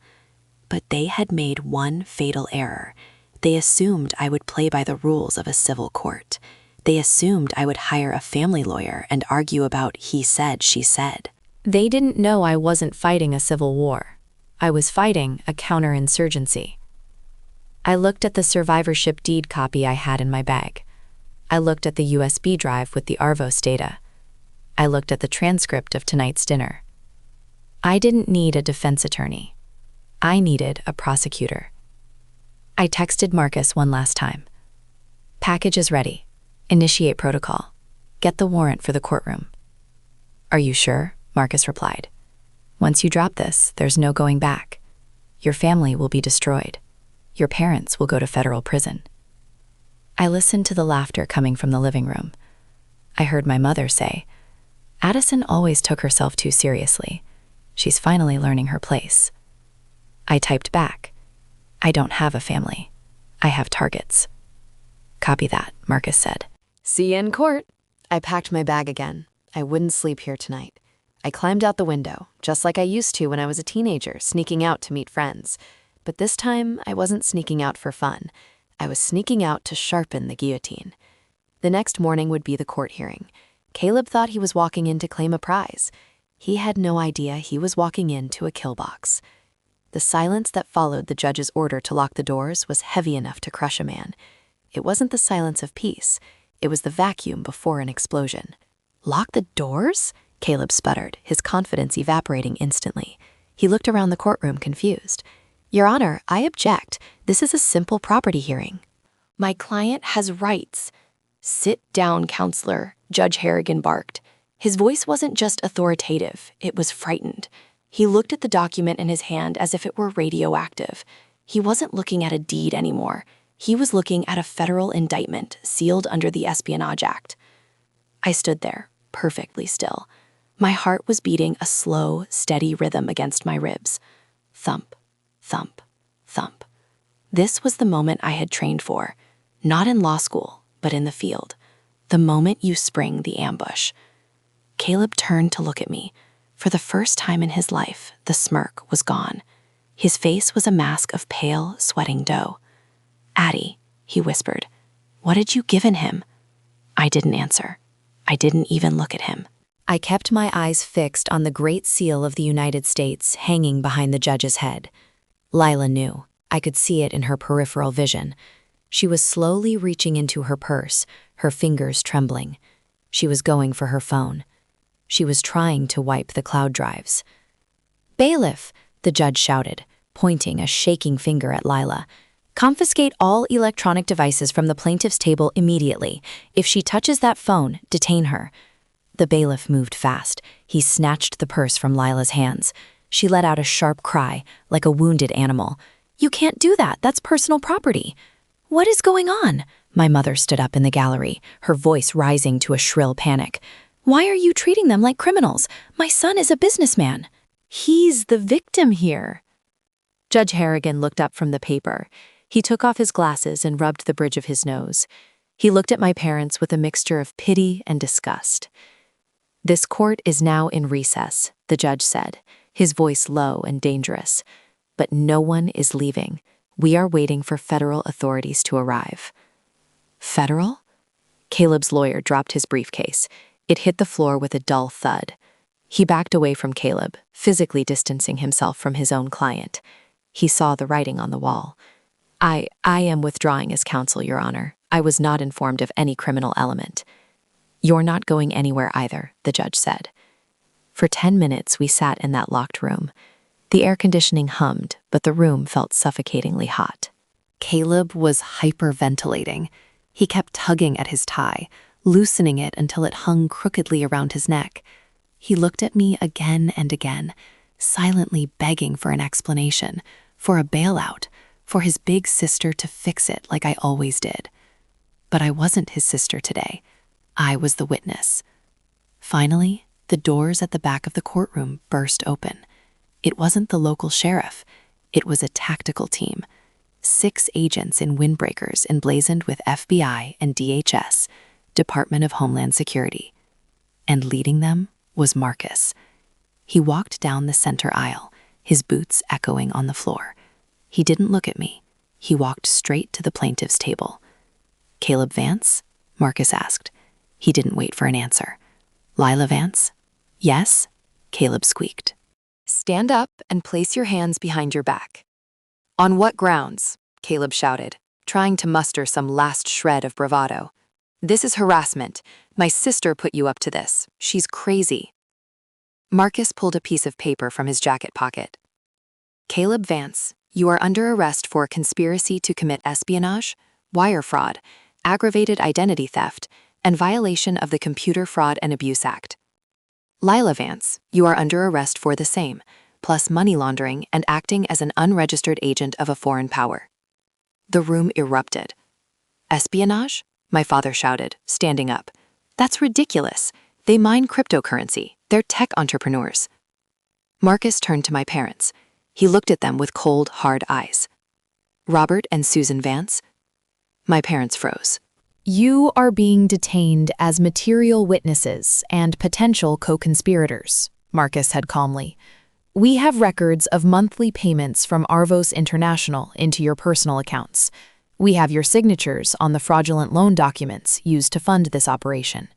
But they had made one fatal error. They assumed I would play by the rules of a civil court. They assumed I would hire a family lawyer and argue about he said, she said. They didn't know I wasn't fighting a civil war. I was fighting a counterinsurgency. I looked at the survivorship deed copy I had in my bag. I looked at the USB drive with the Arvos data. I looked at the transcript of tonight's dinner. I didn't need a defense attorney. I needed a prosecutor. I texted Marcus one last time. Package is ready. Initiate protocol. Get the warrant for the courtroom. Are you sure? Marcus replied. Once you drop this, there's no going back. Your family will be destroyed. Your parents will go to federal prison. I listened to the laughter coming from the living room. I heard my mother say, Addison always took herself too seriously. She's finally learning her place. I typed back, I don't have a family. I have targets. Copy that, Marcus said. See you in court. I packed my bag again. I wouldn't sleep here tonight. I climbed out the window, just like I used to when I was a teenager, sneaking out to meet friends. But this time, I wasn't sneaking out for fun. I was sneaking out to sharpen the guillotine. The next morning would be the court hearing. Caleb thought he was walking in to claim a prize. He had no idea he was walking into a kill box. The silence that followed the judge's order to lock the doors was heavy enough to crush a man. It wasn't the silence of peace. It was the vacuum before an explosion. Lock the doors? Caleb sputtered, his confidence evaporating instantly. He looked around the courtroom confused. Your Honor, I object. This is a simple property hearing. My client has rights. Sit down, counselor, Judge Harrigan barked. His voice wasn't just authoritative, it was frightened. He looked at the document in his hand as if it were radioactive. He wasn't looking at a deed anymore. He was looking at a federal indictment sealed under the Espionage Act. I stood there, perfectly still. My heart was beating a slow, steady rhythm against my ribs. Thump, thump, thump. This was the moment I had trained for, not in law school, but in the field. The moment you spring the ambush. Caleb turned to look at me. For the first time in his life, the smirk was gone. His face was a mask of pale, sweating dough. Addie, he whispered, what had you given him? I didn't answer. I didn't even look at him. I kept my eyes fixed on the Great Seal of the United States hanging behind the judge's head. Lila knew. I could see it in her peripheral vision. She was slowly reaching into her purse, her fingers trembling. She was going for her phone. She was trying to wipe the cloud drives. Bailiff, the judge shouted, pointing a shaking finger at Lila. Confiscate all electronic devices from the plaintiff's table immediately. If she touches that phone, detain her. The bailiff moved fast. He snatched the purse from Lila's hands. She let out a sharp cry, like a wounded animal. You can't do that. That's personal property. What is going on? My mother stood up in the gallery, her voice rising to a shrill panic. Why are you treating them like criminals? My son is a businessman. He's the victim here. Judge Harrigan looked up from the paper. He took off his glasses and rubbed the bridge of his nose. He looked at my parents with a mixture of pity and disgust. This court is now in recess, the judge said, his voice low and dangerous. But no one is leaving. We are waiting for federal authorities to arrive. Federal? Caleb's lawyer dropped his briefcase. It hit the floor with a dull thud. He backed away from Caleb, physically distancing himself from his own client. He saw the writing on the wall. I am withdrawing as counsel, Your Honor. I was not informed of any criminal element. You're not going anywhere either, the judge said. For 10 minutes, we sat in that locked room. The air conditioning hummed, but the room felt suffocatingly hot. Caleb was hyperventilating. He kept tugging at his tie, loosening it until it hung crookedly around his neck. He looked at me again and again, silently begging for an explanation, for a bailout, for his big sister to fix it like I always did. But I wasn't his sister today. I was the witness. Finally, the doors at the back of the courtroom burst open. It wasn't the local sheriff. It was a tactical team. 6 agents in windbreakers emblazoned with FBI and DHS, Department of Homeland Security. And leading them was Marcus. He walked down the center aisle, his boots echoing on the floor. He didn't look at me. He walked straight to the plaintiff's table. Caleb Vance? Marcus asked. He didn't wait for an answer. Lila Vance? Yes? Caleb squeaked. Stand up and place your hands behind your back. On what grounds? Caleb shouted, trying to muster some last shred of bravado. This is harassment. My sister put you up to this. She's crazy. Marcus pulled a piece of paper from his jacket pocket. Caleb Vance, you are under arrest for conspiracy to commit espionage, wire fraud, aggravated identity theft, and violation of the Computer Fraud and Abuse Act. Lila Vance, you are under arrest for the same, plus money laundering and acting as an unregistered agent of a foreign power. The room erupted. Espionage? My father shouted, standing up. That's ridiculous. They mine cryptocurrency. They're tech entrepreneurs. Marcus turned to my parents. He looked at them with cold, hard eyes. Robert and Susan Vance? My parents froze. You are being detained as material witnesses and potential co-conspirators, Marcus said calmly. We have records of monthly payments from Arvos International into your personal accounts. We have your signatures on the fraudulent loan documents used to fund this operation.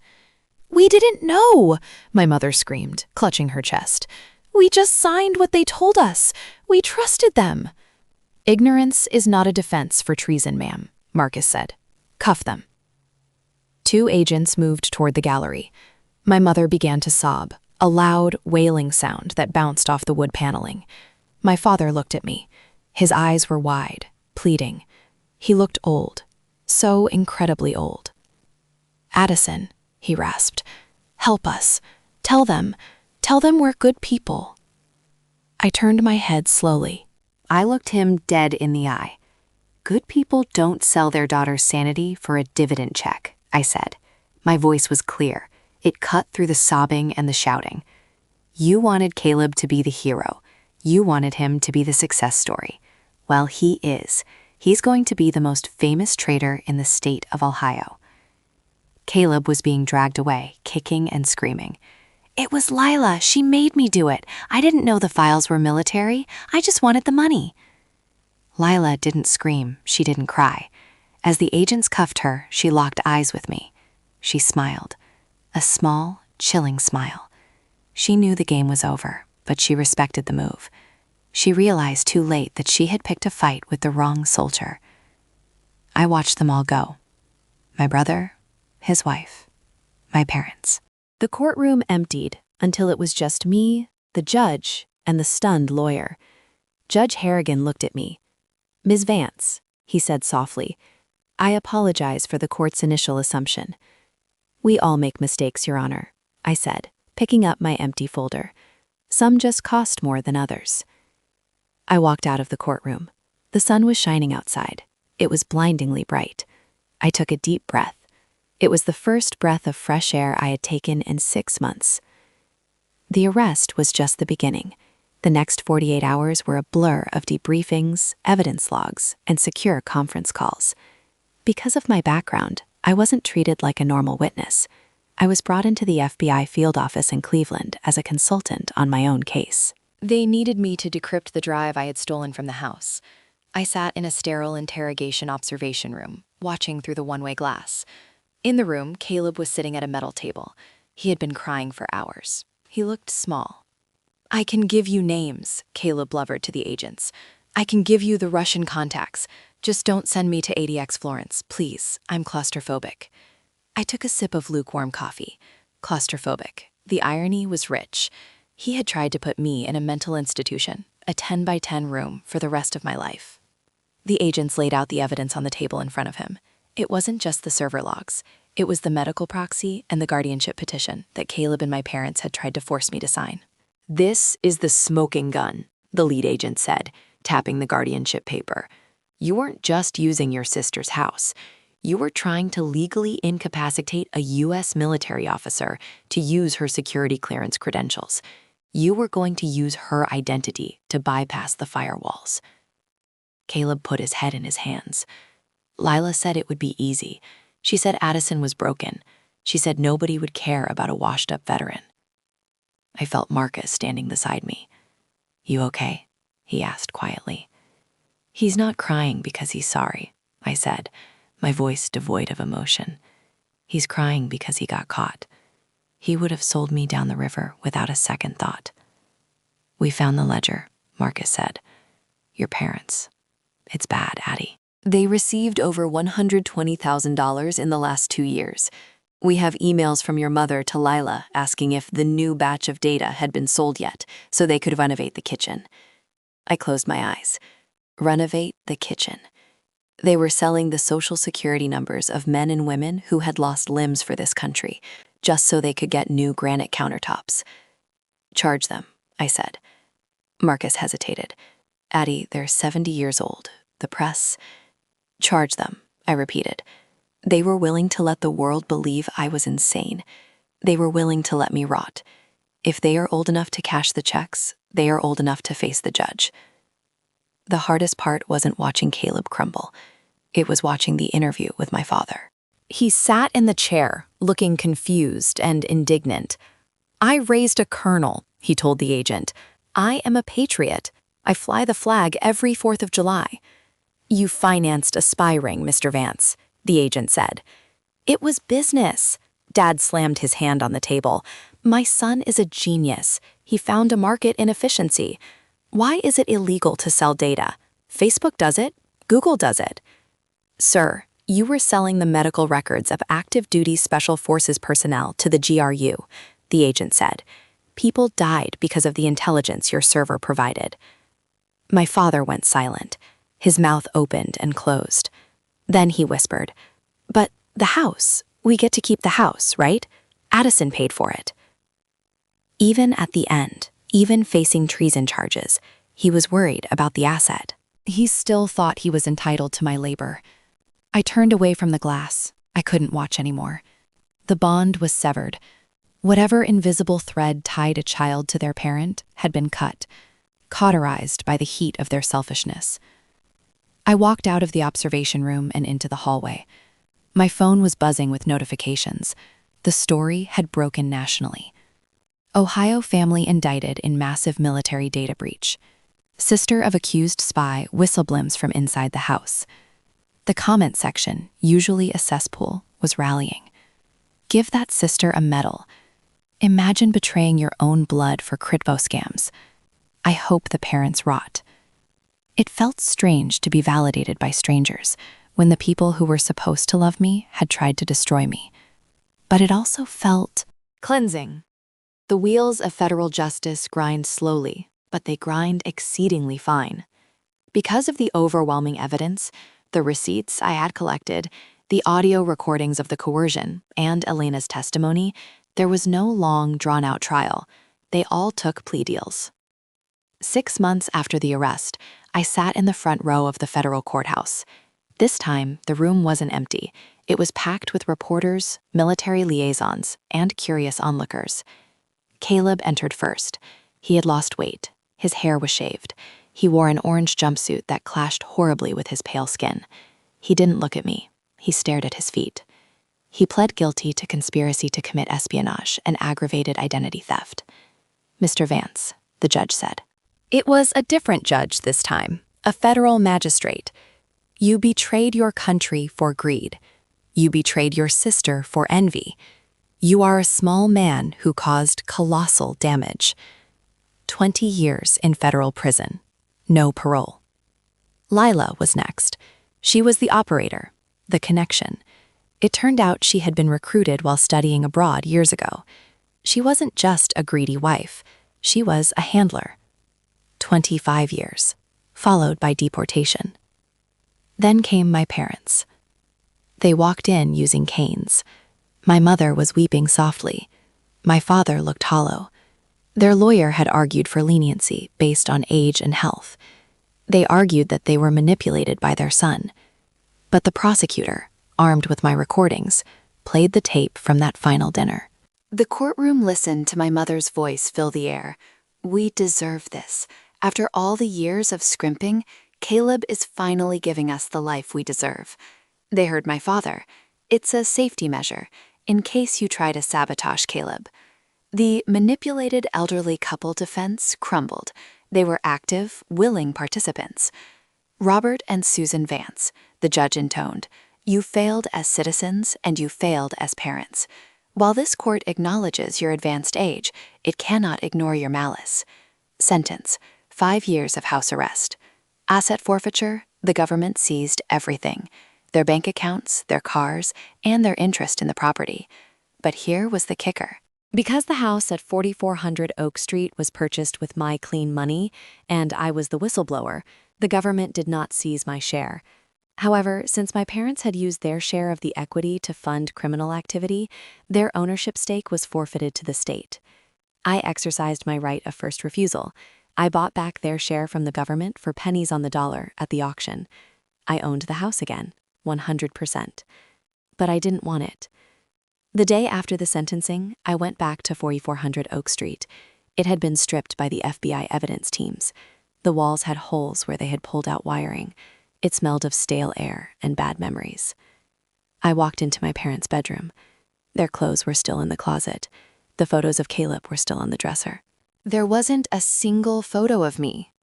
We didn't know, my mother screamed, clutching her chest. We just signed what they told us. We trusted them. Ignorance is not a defense for treason, ma'am, Marcus said. Cuff them. 2 agents moved toward the gallery. My mother began to sob, a loud, wailing sound that bounced off the wood paneling. My father looked at me. His eyes were wide, pleading. He looked old, so incredibly old. Addison, he rasped, help us. Tell them we're good people. I turned my head slowly. I looked him dead in the eye. Good people don't sell their daughter's sanity for a dividend check, I said. My voice was clear. It cut through the sobbing and the shouting. You wanted Caleb to be the hero. You wanted him to be the success story. Well, he is. He's going to be the most famous trader in the state of Ohio. Caleb was being dragged away, kicking and screaming. It was Lila. She made me do it. I didn't know the files were military. I just wanted the money. Lila didn't scream. She didn't cry. As the agents cuffed her, she locked eyes with me. She smiled. A small, chilling smile. She knew the game was over, but she respected the move. She realized too late that she had picked a fight with the wrong soldier. I watched them all go. My brother, his wife, my parents. The courtroom emptied until it was just me, the judge, and the stunned lawyer. Judge Harrigan looked at me. Ms. Vance, he said softly, I apologize for the court's initial assumption. We all make mistakes, Your Honor, I said, picking up my empty folder. Some just cost more than others. I walked out of the courtroom. The sun was shining outside. It was blindingly bright. I took a deep breath. It was the first breath of fresh air I had taken in 6 months. The arrest was just the beginning. The next 48 hours were a blur of debriefings, evidence logs, and secure conference calls. Because of my background, I wasn't treated like a normal witness. I was brought into the FBI field office in Cleveland as a consultant on my own case. They needed me to decrypt the drive I had stolen from the house. I sat in a sterile interrogation observation room, watching through the one-way glass. In the room, Caleb was sitting at a metal table. He had been crying for hours. He looked small. I can give you names, Caleb blubbered to the agents. I can give you the Russian contacts. Just don't send me to ADX Florence, please. I'm claustrophobic. I took a sip of lukewarm coffee. Claustrophobic. The irony was rich. He had tried to put me in a mental institution, a 10 by 10 room, for the rest of my life. The agents laid out the evidence on the table in front of him. It wasn't just the server logs. It was the medical proxy and the guardianship petition that Caleb and my parents had tried to force me to sign. This is the smoking gun, the lead agent said, tapping the guardianship paper. You weren't just using your sister's house. You were trying to legally incapacitate a U.S. military officer to use her security clearance credentials. You were going to use her identity to bypass the firewalls. Caleb put his head in his hands. Lila said it would be easy. She said Addison was broken. She said nobody would care about a washed-up veteran. I felt Marcus standing beside me. You okay? He asked quietly. He's not crying because he's sorry, I said, my voice devoid of emotion. He's crying because he got caught. He would have sold me down the river without a second thought. We found the ledger, Marcus said. Your parents. It's bad, Addie. They received over $120,000 in the last 2 years. We have emails from your mother to Lila asking if the new batch of data had been sold yet, so they could renovate the kitchen. I closed my eyes. Renovate the kitchen. They were selling the social security numbers of men and women who had lost limbs for this country, just so they could get new granite countertops. Charge them, I said. Marcus hesitated. Addie, they're 70 years old. The press. Charge them, I repeated. They were willing to let the world believe I was insane. They were willing to let me rot. If they are old enough to cash the checks, they are old enough to face the judge. The hardest part wasn't watching Caleb crumble. It was watching the interview with my father. He sat in the chair, looking confused and indignant. "I raised a colonel," he told the agent. "I am a patriot. I fly the flag every 4th of July." "You financed a spy ring, Mr. Vance," the agent said. "It was business." Dad slammed his hand on the table. "My son is a genius. He found a market inefficiency. Why is it illegal to sell data? Facebook does it. Google does it." "Sir, you were selling the medical records of active duty special forces personnel to the GRU," the agent said. "People died because of the intelligence your server provided." My father went silent. His mouth opened and closed. Then he whispered, "But the house, we get to keep the house, right? Addison paid for it." Even at the end, even facing treason charges, he was worried about the asset. He still thought he was entitled to my labor. I turned away from the glass. I couldn't watch anymore. The bond was severed. Whatever invisible thread tied a child to their parent had been cut, cauterized by the heat of their selfishness. I walked out of the observation room and into the hallway. My phone was buzzing with notifications. The story had broken nationally. Ohio family indicted in massive military data breach. Sister of accused spy whistleblims from inside the house. The comment section, usually a cesspool, was rallying. Give that sister a medal. Imagine betraying your own blood for crypto scams. I hope the parents rot. It felt strange to be validated by strangers when the people who were supposed to love me had tried to destroy me. But it also felt cleansing. The wheels of federal justice grind slowly, but they grind exceedingly fine. Because of the overwhelming evidence, the receipts I had collected, the audio recordings of the coercion, and Elena's testimony, there was no long, drawn-out trial. They all took plea deals. 6 months after the arrest, I sat in the front row of the federal courthouse. This time, the room wasn't empty. It was packed with reporters, military liaisons, and curious onlookers. Caleb entered first. He had lost weight. His hair was shaved. He wore an orange jumpsuit that clashed horribly with his pale skin. He didn't look at me. He stared at his feet. He pled guilty to conspiracy to commit espionage and aggravated identity theft. "Mr. Vance," the judge said. It was a different judge this time, a federal magistrate. "You betrayed your country for greed. You betrayed your sister for envy. You are a small man who caused colossal damage. 20 years in federal prison. No parole." Lila was next. She was the operator, the connection. It turned out she had been recruited while studying abroad years ago. She wasn't just a greedy wife. She was a handler. 25 years, followed by deportation. Then came my parents. They walked in using canes. My mother was weeping softly. My father looked hollow. Their lawyer had argued for leniency based on age and health. They argued that they were manipulated by their son. But the prosecutor, armed with my recordings, played the tape from that final dinner. The courtroom listened to my mother's voice fill the air. "We deserve this. After all the years of scrimping, Caleb is finally giving us the life we deserve." They heard my father. "It's a safety measure, in case you try to sabotage Caleb." The manipulated elderly couple defense crumbled. They were active, willing participants. "Robert and Susan Vance," the judge intoned, "you failed as citizens and you failed as parents. While this court acknowledges your advanced age, it cannot ignore your malice. Sentence: 5 years of house arrest. Asset forfeiture: the government seized everything. Their bank accounts, their cars, and their interest in the property. But here was the kicker. Because the house at 4400 Oak Street was purchased with my clean money, and I was the whistleblower, the government did not seize my share. However, since my parents had used their share of the equity to fund criminal activity, their ownership stake was forfeited to the state. I exercised my right of first refusal. I bought back their share from the government for pennies on the dollar at the auction. I owned the house again, 100%. But I didn't want it. The day after the sentencing, I went back to 4400 Oak Street. It had been stripped by the FBI evidence teams. The walls had holes where they had pulled out wiring. It smelled of stale air and bad memories. I walked into my parents' bedroom. Their clothes were still in the closet. The photos of Caleb were still on the dresser. There wasn't a single photo of me.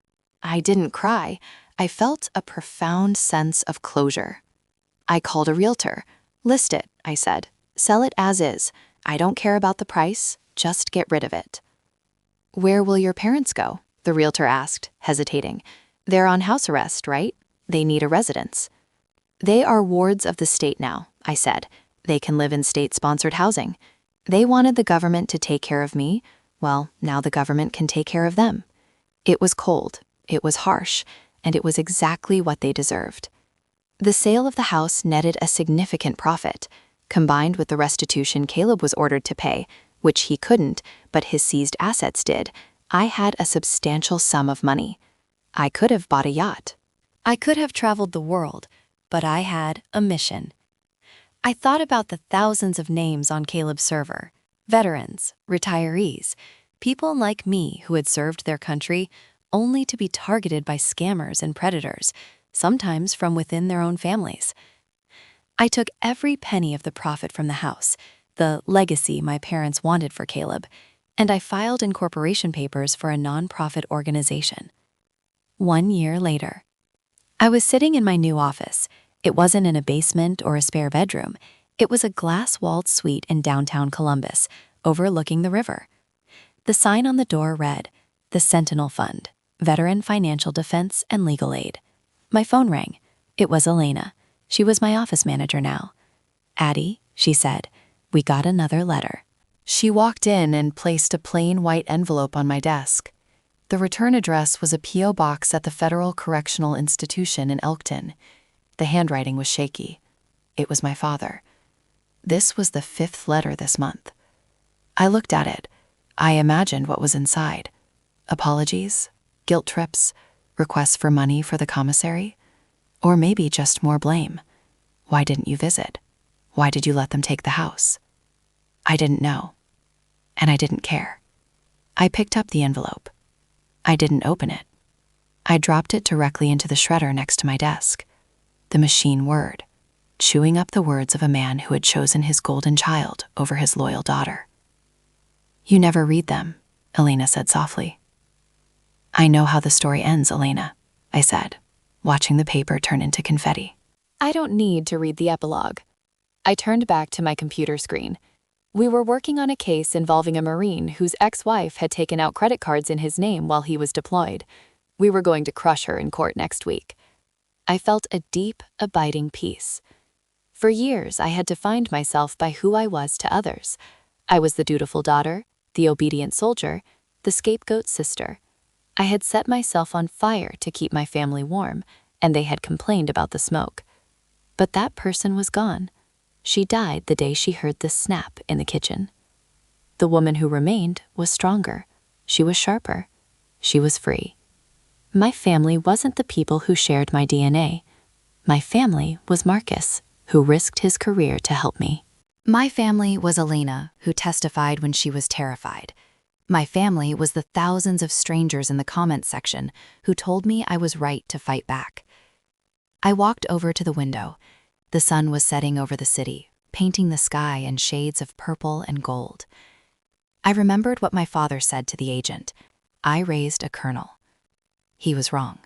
I didn't cry. I felt a profound sense of closure. I called a realtor. List it, I said. Sell it as is. I don't care about the price. Just get rid of it. Where will your parents go? The realtor asked, hesitating. They're on house arrest, right? They need a residence. They are wards of the state now, I said. They can live in state-sponsored housing. They wanted the government to take care of me. Well, now the government can take care of them. It was cold, it was harsh, and it was exactly what they deserved. The sale of the house netted a significant profit, combined with the restitution Caleb was ordered to pay, which he couldn't, but his seized assets did. I had a substantial sum of money. I could have bought a yacht. I could have traveled the world, but I had a mission. I thought about the thousands of names on Caleb's server, veterans, retirees, people like me who had served their country only to be targeted by scammers and predators, sometimes from within their own families. I took every penny of the profit from the house, the legacy my parents wanted for Caleb, and I filed incorporation papers for a nonprofit organization. 1 year later, I was sitting in my new office. It wasn't in a basement or a spare bedroom. It was a glass-walled suite in downtown Columbus, overlooking the river. The sign on the door read, "The Sentinel Fund, Veteran Financial Defense and Legal Aid." My phone rang. It was Elena. She was my office manager now. "Addie," she said, "we got another letter." She walked in and placed a plain white envelope on my desk. The return address was a P.O. box at the Federal Correctional Institution in Elkton. The handwriting was shaky. It was my father. This was the 5th letter this month. I looked at it. I imagined what was inside. Apologies, guilt trips, requests for money for the commissary, or maybe just more blame. Why didn't you visit? Why did you let them take the house? I didn't know. And I didn't care. I picked up the envelope. I didn't open it. I dropped it directly into the shredder next to my desk. The machine whirred, chewing up the words of a man who had chosen his golden child over his loyal daughter. "You never read them," Elena said softly. "I know how the story ends, Elena," I said, watching the paper turn into confetti. I don't need to read the epilogue. I turned back to my computer screen. We were working on a case involving a Marine whose ex-wife had taken out credit cards in his name while he was deployed. We were going to crush her in court next week. I felt a deep, abiding peace. For years, I had defined myself by who I was to others. I was the dutiful daughter, the obedient soldier, the scapegoat sister. I had set myself on fire to keep my family warm, and they had complained about the smoke. But that person was gone. She died the day she heard the snap in the kitchen. The woman who remained was stronger. She was sharper. She was free. My family wasn't the people who shared my DNA. My family was Marcus, who risked his career to help me. My family was Elena, who testified when she was terrified. My family was the thousands of strangers in the comments section who told me I was right to fight back. I walked over to the window. The sun was setting over the city, painting the sky in shades of purple and gold. I remembered what my father said to the agent. I raised a colonel. He was wrong.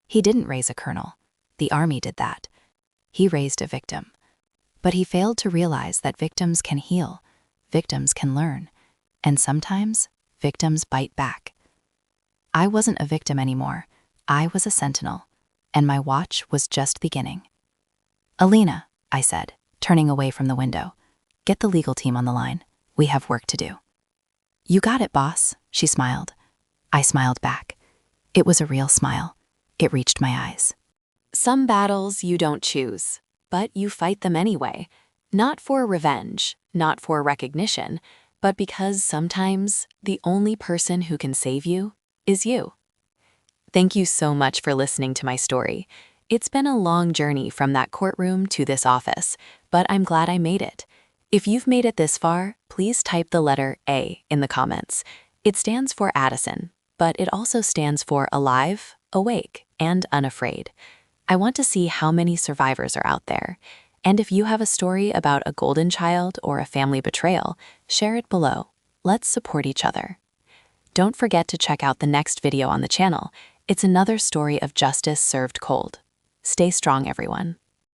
He didn't raise a colonel. The army did that. He raised a victim. But he failed to realize that victims can heal, victims can learn, and sometimes victims bite back. I wasn't a victim anymore. I was a sentinel, and my watch was just beginning. "Elena," I said, turning away from the window, "get the legal team on the line. We have work to do." "You got it, boss," she smiled. I smiled back. It was a real smile. It reached my eyes. Some battles you don't choose, but you fight them anyway. Not for revenge, not for recognition, but because sometimes the only person who can save you is you. Thank you so much for listening to my story. It's been a long journey from that courtroom to this office, but I'm glad I made it. If you've made it this far, please type the letter A in the comments. It stands for Addison, but it also stands for alive, awake, and unafraid. I want to see how many survivors are out there. And if you have a story about a golden child or a family betrayal, share it below. Let's support each other. Don't forget to check out the next video on the channel. It's another story of justice served cold. Stay strong, everyone.